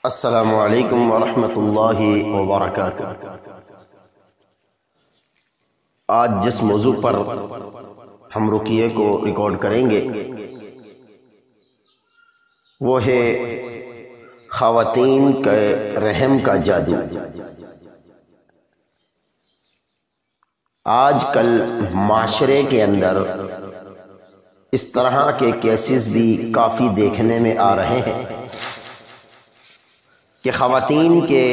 السلام علیکم ورحمۃ اللہ وبرکاتہ۔ آج جس موضوع پر ہم رقیے کو ریکارڈ کریں گے وہ ہے خواتین کے رحم کا جادو۔ آج کل معاشرے کے اندر اس طرح کے کیسز بھی کافی دیکھنے میں آ رہے ہیں کہ خواتین کے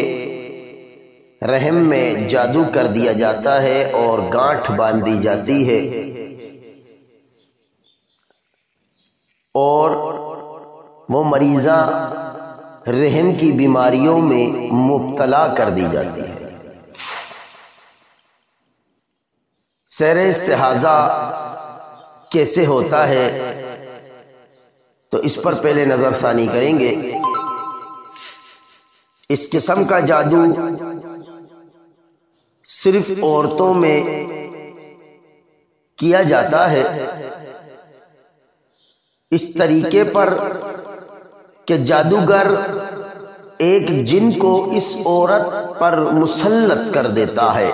رحم میں جادو کر دیا جاتا ہے اور گانٹھ باندھ دی جاتی ہے اور وہ مریضہ رحم کی بیماریوں میں مبتلا کر دی جاتی ہے۔ سیر استحاضہ کیسے ہوتا ہے تو اس پر پہلے نظر ثانی کریں گے۔ اس قسم کا جادو صرف عورتوں میں کیا جاتا ہے اس طریقے پر کہ جادوگر ایک جن کو اس عورت پر مسلط کر دیتا ہے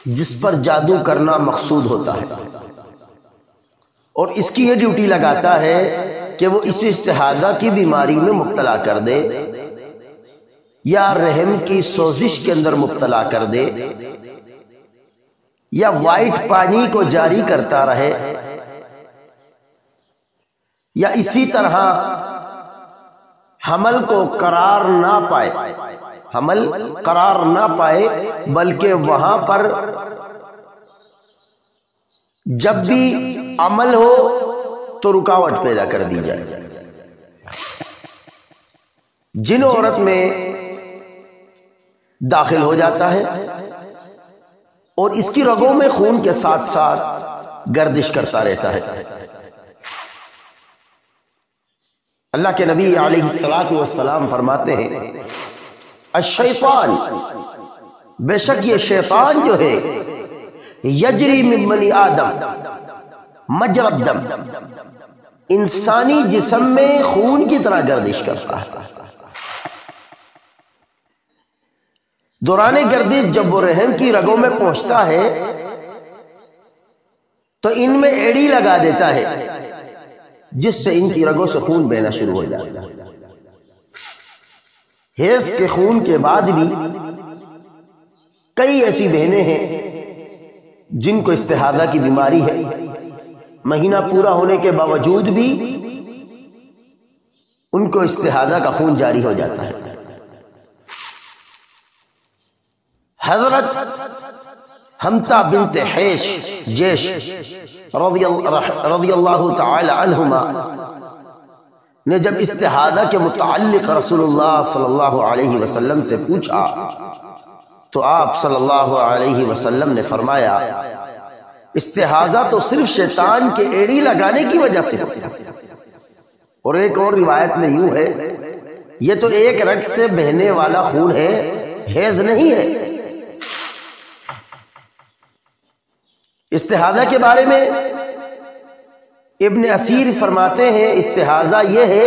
جس پر جادو کرنا مقصود ہوتا ہے، اور اس کی یہ ڈیوٹی لگاتا ہے کہ وہ اس استحاضہ کی بیماری میں مبتلا کر دے یا رحم کی سوزش کے اندر مبتلا کر دے یا وائٹ پانی کو جاری کرتا رہے یا اسی طرح حمل کو قرار نہ پائے بلکہ وہاں پر جب بھی عمل ہو تو رکاوٹ پیدا کر دی جائے۔ جن عورت میں داخل ہو جاتا ہے اور اس کی رگوں میں خون کے ساتھ ساتھ گردش کرتا رہتا ہے۔ اللہ کے نبی علیہ السلام فرماتے ہیں الشیطان، بے شک یہ شیطان جو ہے یجری من بنی آدم مجرى الدم، انسانی جسم میں خون کی طرح گردش کرتا ہے۔ دوران گردش جب وہ رحم کی رگوں میں پہنچتا ہے تو ان میں ایڑی لگا دیتا ہے جس سے ان کی رگوں سے خون بہنا شروع ہو جاتا ہے۔ حیض کے خون کے بعد بھی کئی ایسی بہنیں ہیں جن کو استحاضہ کی بیماری ہے، مہینہ پورا ہونے کے باوجود بھی ان کو استحاضہ کا خون جاری ہو جاتا ہے۔ حضرت حمزہ بنت جیش رضی اللہ تعالی عنہما نے جب استحاضہ کے متعلق رسول اللہ صلی اللہ علیہ وسلم سے پوچھا تو آپ صلی اللہ علیہ وسلم نے فرمایا استحاضہ تو صرف شیطان کے ایڑی لگانے کی وجہ سے ہوتی ہے۔ اور ایک اور روایت میں یوں ہے یہ تو ایک رگ سے بہنے والا خون ہے، حیض نہیں ہے۔ استحاضہ کے بارے میں ابن اسیر فرماتے ہیں استحاضہ یہ ہے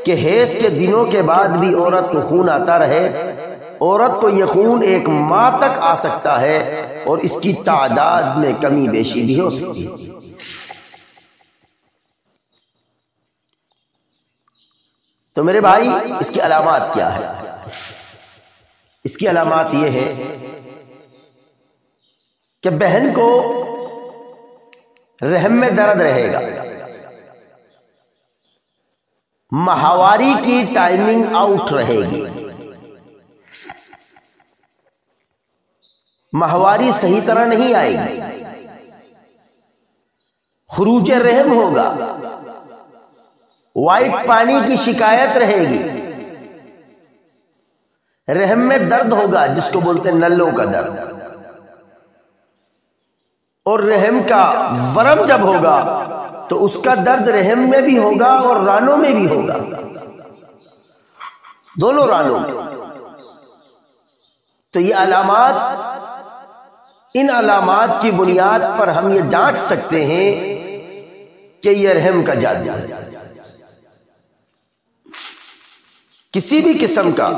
کہ حیض کے دنوں کے بعد بھی عورت کو خون آتا رہے، عورت کو یہ خون ایک ماہ تک آ سکتا ہے اور اس کی تعداد میں کمی بیشی بھی ہو سکتی ہے۔ تو میرے بھائی اس کی علامات کیا ہے؟ اس کی علامات یہ ہے کہ بہن کو رحم میں درد رہے گا، ماہواری کی ٹائمنگ آؤٹ رہے گی، ماہواری صحیح طرح نہیں آئے گی، خروج رحم ہوگا، وائٹ پانی کی شکایت رہے گی، رحم میں درد ہوگا جس کو بولتے ہیں نلوں کا درد، اور رحم کا ورم جب ہوگا تو اس کا درد رحم میں بھی ہوگا اور رانوں میں بھی ہوگا، دونوں رانوں میں۔ تو یہ علامات، ان علامات کی بنیاد پر ہم یہ جانچ سکتے ہیں کہ یہ رحم کا جادو ہے۔ کسی بھی قسم کا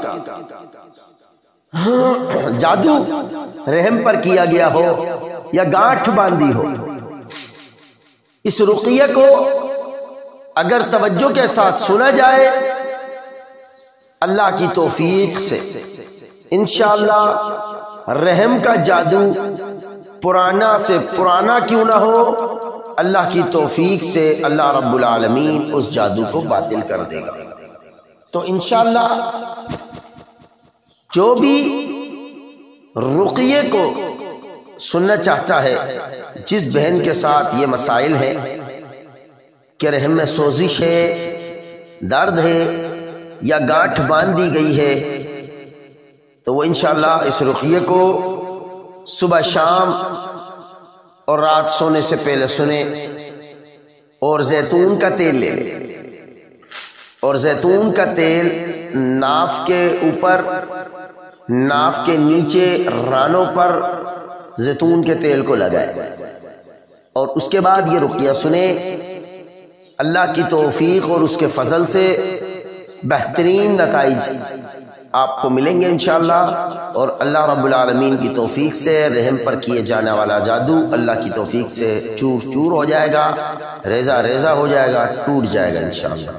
جادو رحم پر کیا گیا ہو یا گانٹھ باندھی ہو، اس رقیہ کو اگر توجہ کے ساتھ سنا جائے اللہ کی توفیق سے، انشاءاللہ رحم کا جادو پرانا سے پرانا کیوں نہ ہو، اللہ کی توفیق سے اللہ رب العالمین اس جادو کو باطل کر دے گا۔ تو انشاءاللہ جو بھی رقیے کو سننا چاہتا ہے، جس بہن کے ساتھ یہ مسائل ہیں کہ رحم میں سوزش ہے، درد ہے یا گانٹھ باندھ دی گئی ہے، تو وہ انشاءاللہ اس رقیے کو صبح شام اور رات سونے سے پہلے سنے، اور زیتون کا تیل لے لیں، اور زیتون کا تیل ناف کے اوپر، ناف کے نیچے رانوں پر زیتون کے تیل کو لگائے، اور اس کے بعد یہ رقیہ سنے۔ اللہ کی توفیق اور اس کے فضل سے بہترین نتائج آپ کو ملیں گے انشاءاللہ، اور اللہ رب العالمین کی توفیق سے رحم پر کیے جانے والا جادو اللہ کی توفیق سے چور چور ہو جائے گا، ریزہ ریزہ ہو جائے گا، ٹوٹ جائے گا انشاءاللہ۔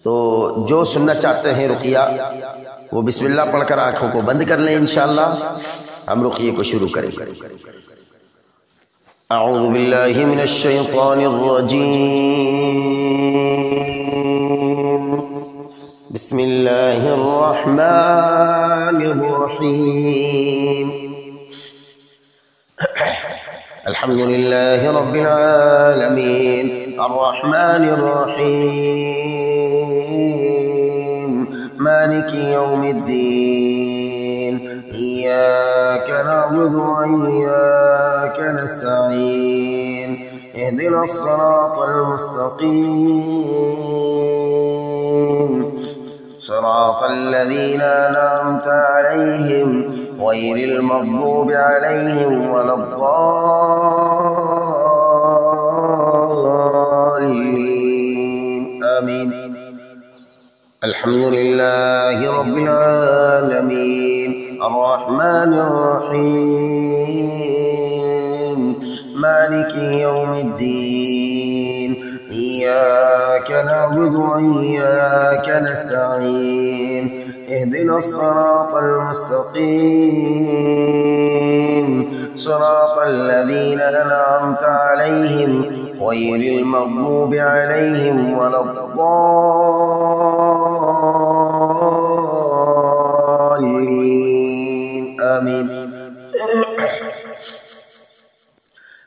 تو جو سننا چاہتے ہیں رقیہ وہ بسم اللہ پڑھ کر آنکھوں کو بند کر لیں، انشاءاللہ ہم رقیے کو شروع کریں۔ اعوذ باللہ من الشیطان الرجیم، بسم اللہ الرحمن الرحیم، الحمد للہ رب العالمین، الرحمن الرحیم، مالک یوم الدین، ایاک نعبد وإیاک نستعین، اهدنا الصراط المستقیم، صراط الذين أنعمت عليهم غير المغضوب عليهم ولا الضالين، آمين۔ الحمد لله رب العالمين، الرحمن الرحيم، مالك يوم الدين، إياك نعبد وإياك نستعين، اهدنا الصراط المستقيم، صراط الذين أنعمت عليهم غير المغضوب عليهم ولا الضالين، آمين۔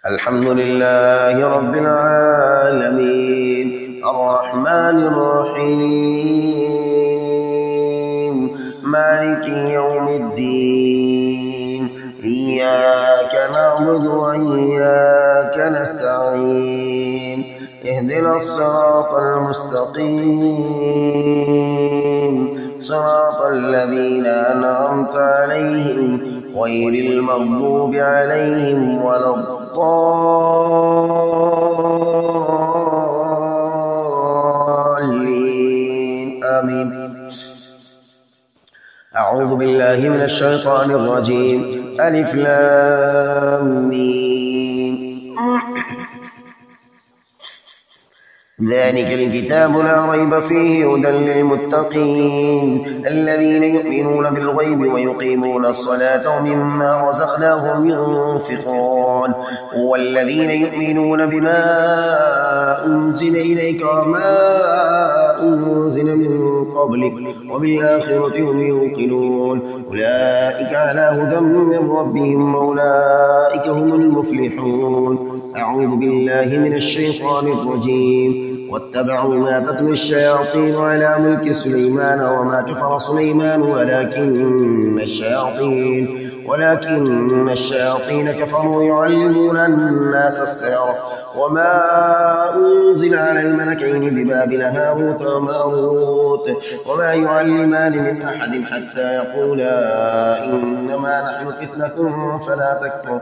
الحمد لله رب العالمين، الرحمن الرحيم، مالك يوم الدين، إياك نعبد وإياك نستعين، اهدنا الصراط المستقيم، صراط الذين أنعمت عليهم غير المغضوب عليهم ولا الضالين، آمين۔ أعوذ بالله من الشيطان الرجيم، ألف لام ميم، ذلك الكتاب لا ريب فيه هدى للمتقين الذين يؤمنون بالغيب ويقيمون الصلاة ومما رزقناهم ينفقون، والذين يؤمنون بما أنزل إليك وما أنزل من قبلك وبالآخرة هم يوقنون، أولئك على هدى من ربهم وأولئك هم المفلحون۔ أعوذ بالله من الشيطان الرجيم، واتبعوا ما تتلو الشياطين على ملك سليمان وما كفر سليمان ولكن الشياطين كفروا يعلمون الناس السحر وما أنزل على الملكين ببابل هاروت وماروت وما يعلمان من أحد حتى يقولا إنما نحن فتنة فلا تكفر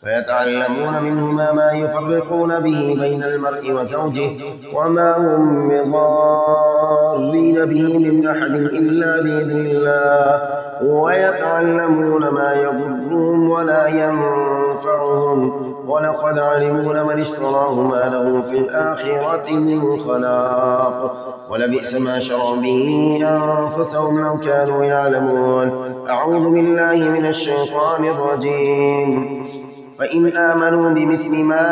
فيتعلمون منهما ما يفرقون به بين المرء وزوجه وما هم بضارين به من أحد إلا بإذن الله ويتعلمون ما يضرهم ولا ينفعهم ولقد علموا لمن اشتراه ما له في الآخرة من خلاق ولبئس ما شروا به أنفسهم لو كانوا يعلمون. أعوذ بالله من الشيطان الرجيم. فإن آمنوا بمثل ما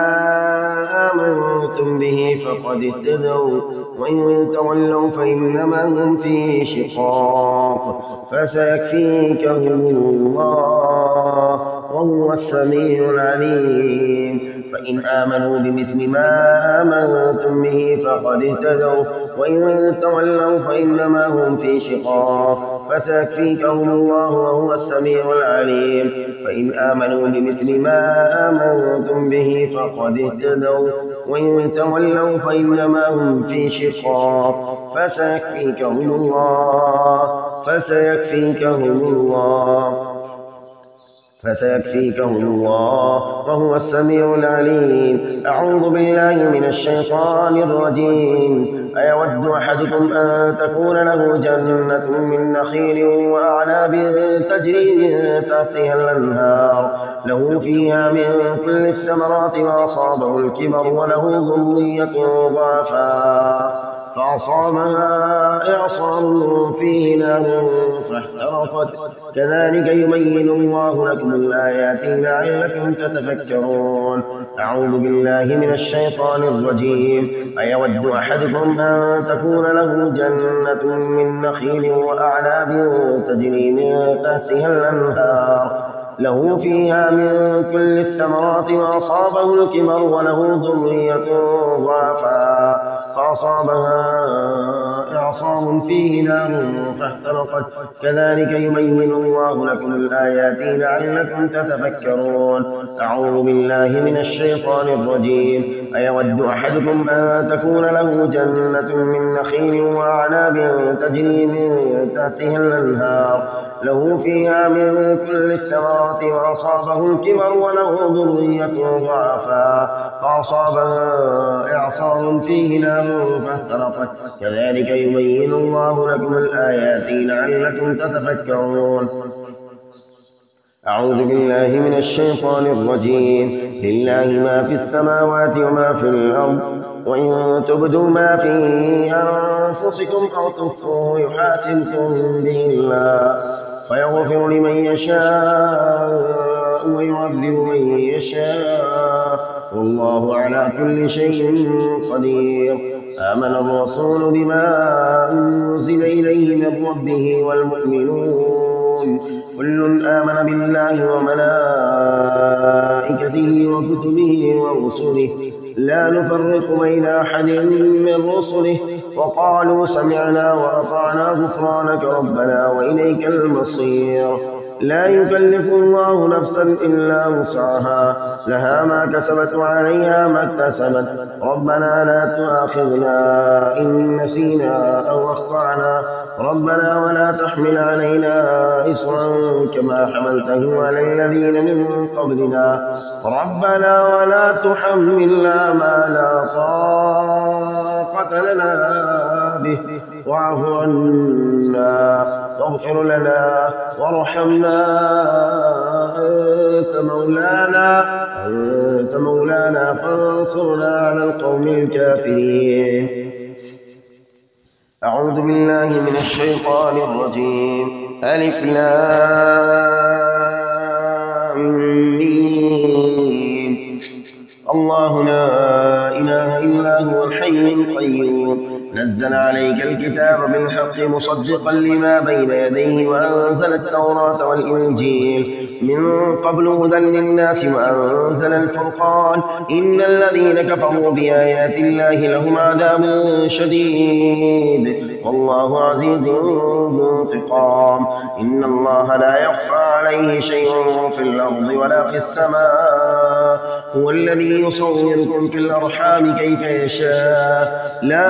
آمنتم به فقد اهتدوا وإن تولوا فإنما هم في شقاق فسيكفيكهم الله وهو السميع العليم. فإن آمنوا بمثل ما آمنتم به فقد اهتدوا وإن تولوا فإنما هم في شقاق فسيكفيكهم الله وهو السميع العليم. فإن آمنوا بمثل ما آمنتم به فقد اهتدوا وإن تولوا فإنما هم في شقاق فسيكفيكهم الله وهو السميع العليم. أعوذ بالله من الشيطان الرجيم. أيود أحدكم أن تكون له جنة من نخيل وأعناب تجري من تحتها الأنهار له فيها من كل الثمرات وأصابه الكبر وله ذرية ضعفاء فأصابها إعصار فيه نار فاحترقت كذلك يبين الله لكم الآيات لعلكم تتفكرون. أعوذ بالله من الشيطان الرجيم. أيود أحدكم أن تكون له جنة من نخيل وأعناب تجري من تحتها الأنهار له فيها من كل الثمرات وأصابه الكبر وله ذرية ضعفاء فأصابها إعصار فيه نار فاحترقت كذلك يبين الله لكم الآيات لعلكم تتفكرون. أعوذ بالله من الشيطان الرجيم. أيود أحدكم أن تكون له جنة من نخيل وأعناب تجري من تحتها الأنهار له فيها من كل الثمرات وأصابه الكبر وله ذرية ضعفاء فأصابها إعصار فيه نار فاحترقت كذلك يبين الله لكم الآيات لعلكم تتفكرون. أعوذ بالله من الشيطان الرجيم. لله ما في السماوات وما في الأرض وإن تبدوا ما في أنفسكم أو تخفوه يحاسبكم به الله فيغفر لمن يشاء ويعذب من يشاء والله على كل شيء قدير. آمن الرسول بما أنزل إليه من ربه والمؤمنون كل آمن بالله وملائكته وكتبه ورسله لا نفرق بين أحد من رسله وقالوا سمعنا وأطعنا غفرانك ربنا وإليك المصير. لا يكلف الله نفسا إلا وسعها لها ما كسبت وعليها ما اكتسبت ربنا لا تؤاخذنا إن نسينا أو أخطأنا ربنا ولا تحمل علينا إصرا كما حملته على الذين من قبلنا ربنا ولا تحملنا ما لا طاقة لنا به واعف عنا واغفر لنا وارحمنا أنت مولانا فانصرنا على القوم الكافرين. أعوذ بالله من الشيطان الرجيم. ألف لام ميم. الله لا إله إلا هو الحي القيوم نزل عليك الكتاب بالحق مصدقا لما بين يديه وأنزل التوراة والإنجيل من قبل هدى للناس وأنزل الفرقان إن الذين كفروا بآيات الله لهم عذاب شديد والله عزيز ذو انتقام. إن الله لا يخفى عليه شيء في الأرض ولا في السماء هو الذي يصوركم في الأرحام كيف يشاء لا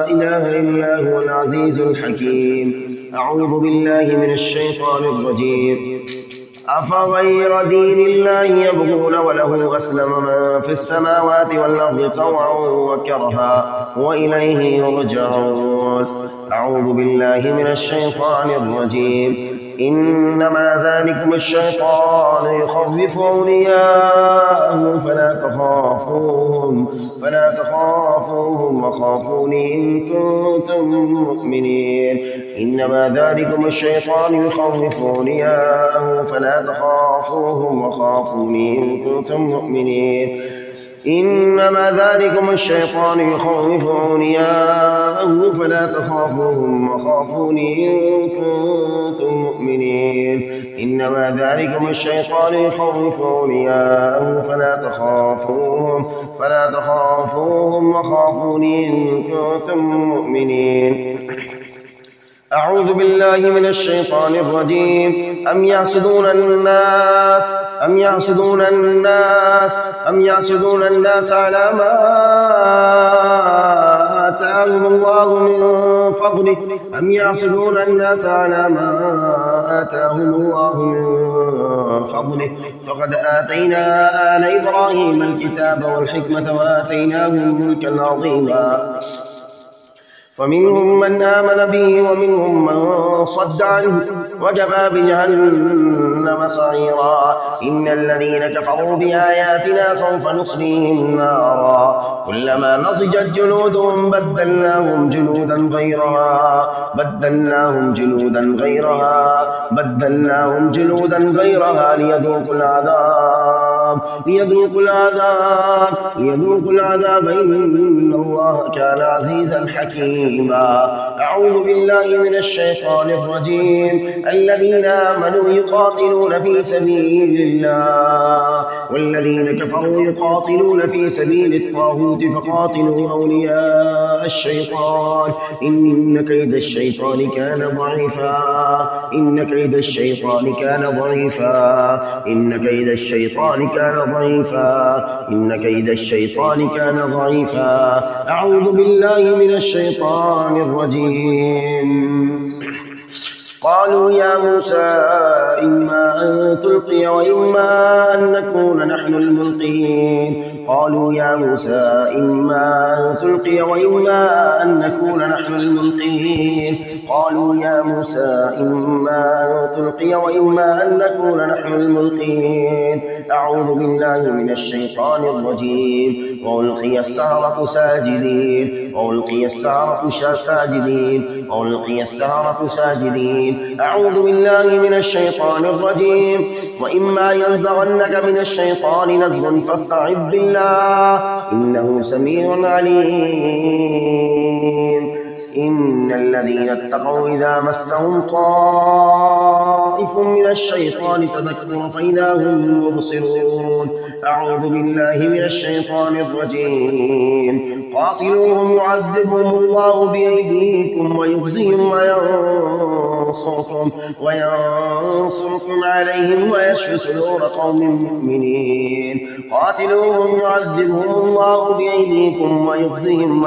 إله إلا هو العزيز الحكيم. أعوذ بالله من الشيطان الرجيم. أفغير دين الله يبغون وله أسلم من في السماوات والأرض طوعا وكرها وإليه يرجعون. أعوذ بالله من الشيطان الرجيم. إنما ذلكم الشيطان يخوف أولياءه فلا تخافوهم وخافوني إن كنتم مؤمنين. إنما ذلكم الشيطان يخوف أولياءه فلا تخافوهم وخافوني إن كنتم مؤمنين. إنما ذلكم الشيطان يخوف أولياءه فلا تخافوهم وخافوني إن كنتم مؤمنين. إنما ذلكم الشيطان يخوف أولياءه فلا تخافوهم وخافوني إن كنتم مؤمنين. أعوذ بالله من الشيطان الرجيم. أم يحسدون الناس على ما آتاهم الله من فضله فقد آتينا آل إبراهيم الكتاب والحكمة وآتيناهم ملكا عظيما. فمنهم من آمن به ومنهم من صد عنه وكفى بجهنم سعيرا. إن الذين كفروا بآياتنا سوف نصليهم نارا كلما نضجت جلودهم بدلناهم جلودا غيرها ليذوقوا العذاب إن الله كان عزيزا حكيما. أعوذ بالله من الشيطان الرجيم. الذين آمنوا يقاتلون في سبيل الله والذين كفروا يقاتلون في سبيل الطاغوت فقاتلوا أولياء الشيطان إن كيد الشيطان كان ضعيفا. أعوذ بالله من الشيطان الرجيم. قالوا يا موسى إما أن تلقي وإما أن نكون نحن الملقين. أعوذ بالله من الشيطان الرجيم. وألقي السحرة ساجدين. أعوذ بالله من الشيطان الرجيم. وإما ينزغنك من الشيطان نزغ فاستعذ بالله إنه سميع عليم. إن الذين اتقوا إذا مسهم طائف من الشيطان تذكر فإذا هم مبصرون. أعوذ بالله من الشيطان الرجيم. قاتلوهم يعذبهم الله بأيديكم ويخزيهم وينصركم عليهم ويشفي صدور قوم مؤمنين. قاتلوهم يعذبهم الله بأيديكم ويخزيهم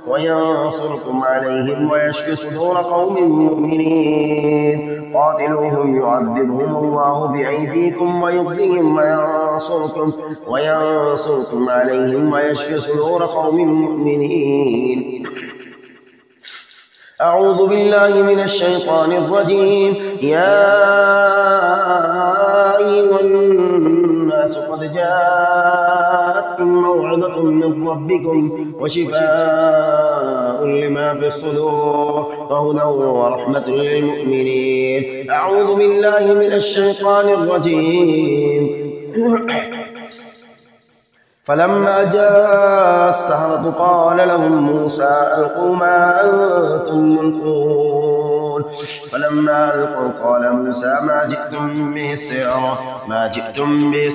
وينصركم عليهم ويشفي صدور قوم مؤمنين. قاتلوهم يعذبهم الله بأيديكم ويخزيهم وينصركم عليهم ويشفي صدور قوم مؤمنين. أعوذ بالله من الشيطان الرجيم. يا أيها الناس قد جاءتكم موعظة من ربكم وشفاء لما في الصدور وهدى ورحمة للمؤمنين. أعوذ بالله من الشيطان الرجيم. فلما جاء السحرة قال لهم موسى ألقوا ما أنتم ملقون. فلما ألقوا قال موسى ما جئتم به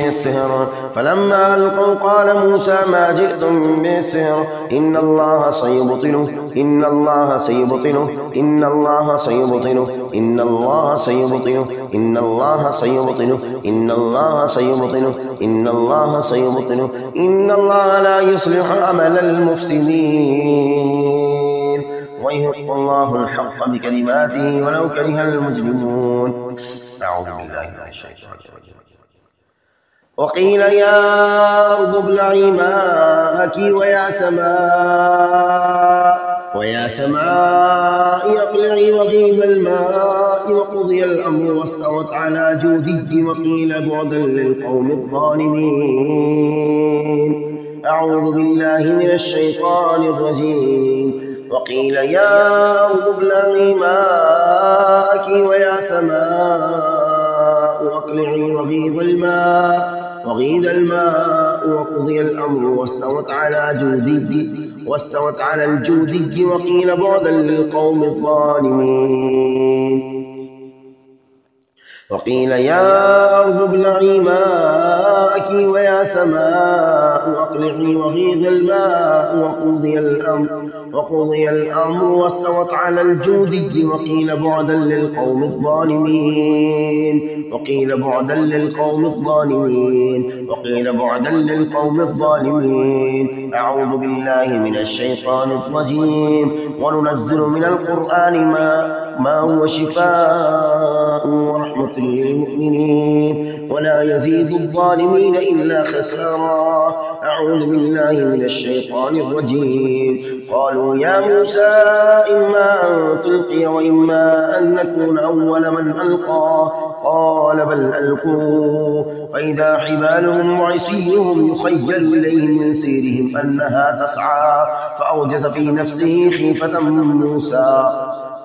السحر. فلما ألقوا قال موسى ما جئتم به السحر إن الله سيبطله إن الله سيبطله إن الله سيبطله إن الله سيبطله إن الله سيبطله إن الله سيبطله إن الله سيبطله إن الله لا يصلح عمل المفسدين ويحق الله الحق الحق بكلماته ولو كره المجرمون. أعوذ بالله من الشيطان الرجيم. وقيل يا أرض ابلعي ماءك ويا سماء اقلعي وغيض الماء وقضي الأمر واستوت على جودي وقيل بعدا للقوم الظالمين. أعوذ بالله من الشيطان الرجيم. وقيل يا أرض ابلعي ماءك ويا سماء اقلعي وغيض الماء وقضي الأمر واستوت على الجودي وقيل بعدا للقوم الظالمين. وقيل يا أرض ابلعي ماءك ويا سماء أقلعي وغيض الماء وقضي الأمر واستوت على الجودي وقيل بعدا للقوم الظالمين. وقيل بعدا للقوم الظالمين. وقيل بعدا للقوم الظالمين. أعوذ بالله من الشيطان الرجيم. وننزل من القرآن ما هو شفاء ورحمة للمؤمنين ولا يزيد الظالمين إلا خسارا. أعوذ بالله من الشيطان الرجيم. قالوا يا موسى إما أن تلقي وإما أن نكون أول من ألقى قال بل ألقوا فإذا حبالهم وعصيهم يخيل إليه من سيرهم أنها تسعى فأوجس في نفسه خيفة موسى.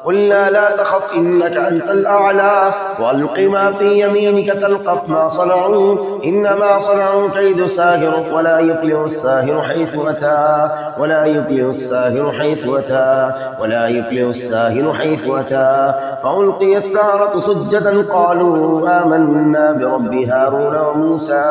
قلنا لا تخف إنك أنت الأعلى وألق ما في يمينك تلقف ما صنعوا إنما صنعوا كيد ساهر ولا يفلح الساهر حيث أتى ولا يفلح الساهر حيث أتى ولا يفلح الساهر حيث أتى. فألقي السحرة سجدا قالوا آمنا برب هارون وموسى.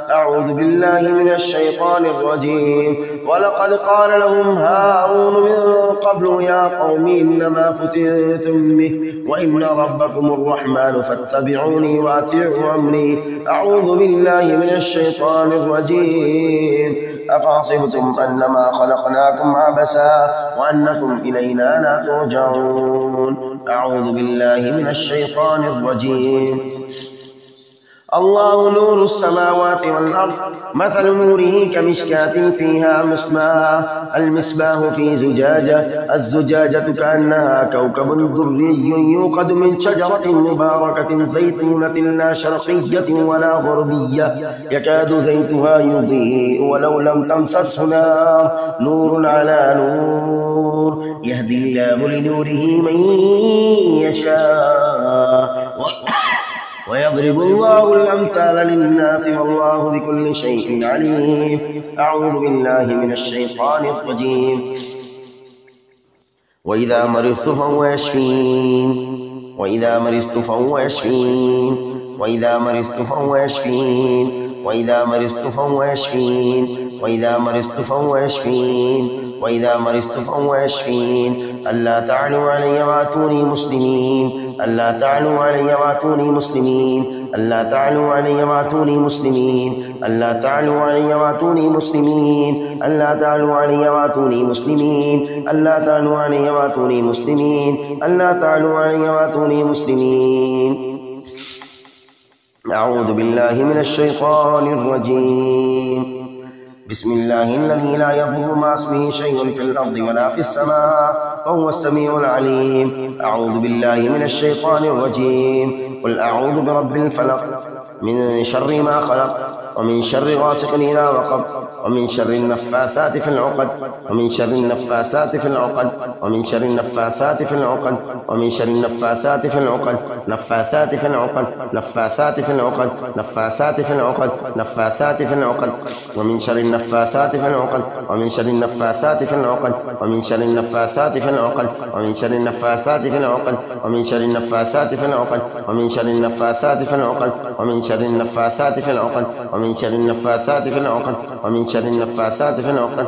أعوذ بالله من الشيطان الرجيم. ولقد قال لهم هارون من قبل يا قوم إنما فتنتم به وإن ربكم الرحمن فاتبعوني وأطيعوا أمري. أعوذ بالله من الشيطان الرجيم. أفحسبتم أنما خلقناكم عبثا وأنكم إلينا لا ترجعون. أعوذ بالله من الشيطان الرجيم. الله نور السماوات والأرض مثل نوره كمشكاة فيها المصباح في زجاجة الزجاجة كأنها كوكب دري يوقد من شجرة مباركة زيتونة لا شرقية ولا غربية يكاد زيتها يضيء ولو لم تمسسه نار نور على نور يهدي الله لنوره من يشاء ويضرب الله الأمثال للناس والله بكل شيء عليم. أعوذ بالله من الشيطان الرجيم. وإذا مرضت فهو يشفين وإذا مرضت فهو يشفين وإذا مرضت فهو يشفين وإذا مرضت فهو يشفين وإذا مرضت فهو يشفين وإذا مرضت فهو يشفين. ألا تعلوا علي وأتوني مسلمين ألا تعلوا علي وأتوني مسلمين ألا تعلوا علي وأتوني مسلمين ألا تعلوا علي وأتوني مسلمين ألا تعلوا علي وأتوني مسلمين ألا تعلوا علي وأتوني مسلمين ألا تعلوا علي وأتوني مسلمين. أعوذ بالله من الشيطان الرجيم. بسم الله الذي لا يضر مع اسمه شيء في الأرض ولا في السماء وهو السميع العليم. أعوذ بالله من الشيطان الرجيم. قل أعوذ برب الفلق من شر ما خلق ومن شر غاسق إذا وقب ومن شر النفاثات في العقد ومن شر النفاثات في العقد ومن شر النفاثات في العقد ومن شر النفاثات في العقد نفاثات في العقد نفاثات في العقد نفاثات في العقد نفاثات في العقد ومن شر النفاثات في العقد ومن شر النفاثات في العقد ومن شر النفاثات في العقد ومن شر النفاثات في العقد ومن شر النفاثات في العقد ومن شر النفاثات في العقد ومن شر النفاثات في العقد ومن شر النفاثات في العقد ومن شر النفاثات في العقد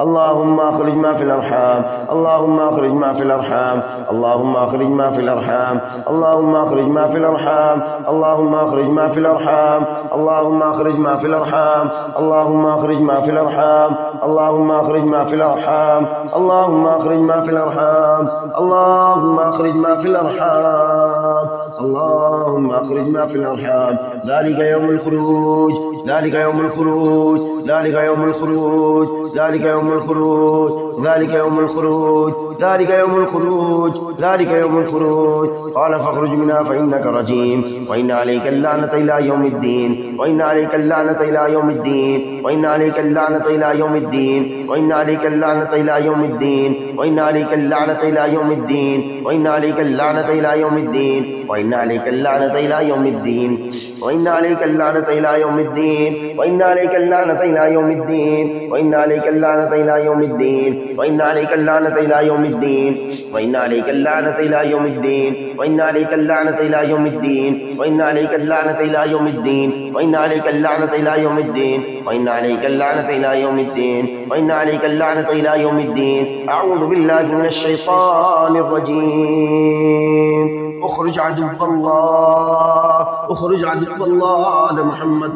اللهم أخرج ما في الأرحام، اللهم أخرج ما في الأرحام، اللهم أخرج ما في الأرحام، اللهم أخرج ما في الأرحام، اللهم أخرج ما في الأرحام، اللهم أخرج ما في الأرحام، اللهم أخرج ما في الأرحام، اللهم أخرج ما في الأرحام، اللهم أخرج ما في الأرحام، اللهم أخرج ما في الأرحام، اللهم أخرج ما في الأرحام. ذلك يوم الخروج، ذلك يوم الخروج، ذلك يوم الخروج، ذلك يوم الخروج، ذلك يوم الخروج، ذلك يوم الخروج، ذلك يوم الخروج. قال فاخرج منها فإنك رجيم، وإن عليك اللعنة إلى يوم الدين، وإن عليك اللعنة إلى يوم الدين، وإن عليك اللعنة إلى يوم الدين، وإن عليك اللعنة إلى يوم الدين، وإن عليك اللعنة إلى يوم الدين، وإن عليك اللعنة إلى يوم الدين، وإن عليك اللعنة إلى يوم الدين، وإن عليك اللعنة إلى يوم الدين، وإن عليك اللعنة إلى يوم الدين، وإن عليك اللعنة إلى يوم الدين، وإن عليك اللعنة إلى يوم الدين، وإن عليك اللعنة إلى يوم الدين، وإن عليك اللعنة إلى يوم الدين، وإن عليك اللعنة إلى يوم الدين، وإن عليك اللعنة إلى يوم الدين، وإن عليك اللعنة إلى يوم الدين، وإن عليك اللعنة إلى يوم الدين. أعوذ بالله من الشيطان الرجيم. اخرج عدو الله، اخرج عدو الله. أنا محمد،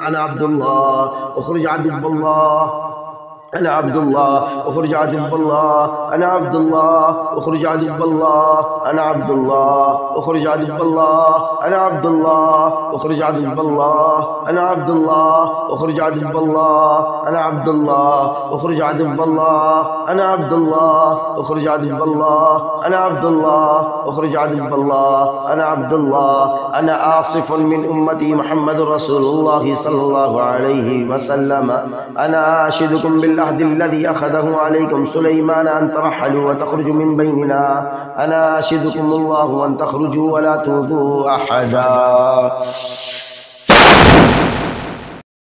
أنا عبد الله. اخرج عدو الله، أنا عبد الله. اخرج عدو الله، أنا عبد الله. اخرج عدو الله، أنا عبد الله. اخرج عدو الله، أنا عبد الله. اخرج عدو الله، أنا عبد الله. اخرج عدو الله، أنا عبد الله. اخرج عدو الله، أنا عبد الله. اخرج عدو الله، أنا عبد الله. اخرج عدو الله، أنا عبد الله. أنا آصف من أمتي محمد رسول الله صلى الله عليه وسلم. أنا آشدكم بالله الذي أخذه عليكم سليمان أن ترحلوا وتخرجوا من بيننا. أنا أناشدكم الله أن تخرجوا ولا تؤذوا أحدا.